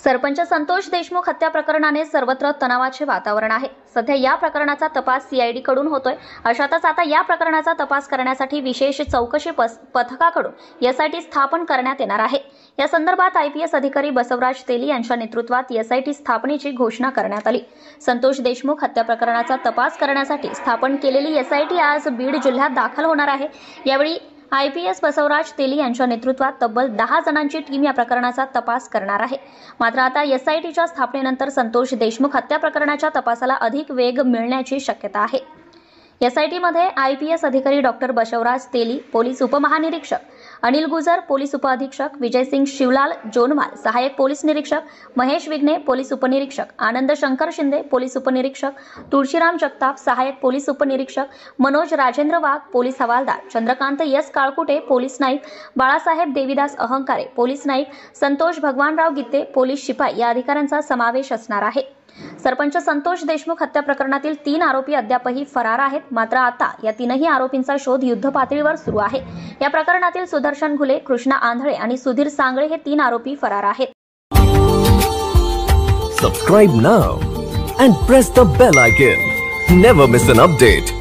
सरपंच संतोष देशमुख हत्या प्रकरणाने सर्वत्र तणावाचे वातावरण आहे। सध्या या प्रकरणाचा तपास सीआयडी कडून होतोय। अशातच आता या प्रकरणाचा तपास करण्यासाठी विशेष चौकशी पथकाकडून एसआयटी स्थापन करण्यात येणार आहे। या संदर्भात आयपीएस अधिकारी बसवराज तेली यांच्या नेतृत्वात एसआयटी स्थापनेची घोषणा करण्यात आली। संतोष देशमुख हत्या प्रकरणाचा तपास करण्यासाठी स्थापन केलेली एसआयटी आज बीड जिल्ह्यात दाखल होणार आहे। यावेळी आयपीएस बसवराज तेली यांच्या नेतृत्वात तब्बल 10 जणांची टीम या प्रकरणाचा तपास करणार आहे। मात्र आता एसआयटीच्या स्थापनेनंतर संतोष देशमुख हत्या प्रकरणाच्या तपासाला अधिक वेग मिळण्याची शक्यता आहे। एसआयटीमध्ये आयपीएस अधिकारी डॉक्टर बसवराज तेली, पोलीस उपमहानिरीक्षक अनिल गुजर, पोलीस उपअधीक्षक विजयसिंग शिवलाल जोनवाल, सहाय्यक पोलीस निरीक्षक महेश विघ्ने, पोलीस उपनिरीक्षक आनंद शंकर शिंदे, पोलीस उपनिरीक्षक तुळशीराम जगताप, सहाय्यक पोलीस उपनिरीक्षक मनोज राजेंद्र वाघ, पोलीस हवालदार चंद्रकांत एस काळकुटे, पोलीस नाईक बाळासाहेब देवीदास अहंकारे, पोलीस नाईक संतोष भगवानराव गीते, पोलीस शिपाई या अधिकाऱ्यांचा समावेश असणार आहे। सरपंच संतोष देशमुख हत्या प्रकरणातील 3 आरोपी अद्यापही फरार आहेत। मात्र आता या 3ही आरोपींचा शोध युद्धपातळीवर सुरू आहे। या प्रकरणातील सुदर्शन घुले, कृष्णा आंधळे आणि सुधीर सांगळे हे 3 आरोपी फरार आहेत। Subscribe now and press the bell icon. Never miss an update.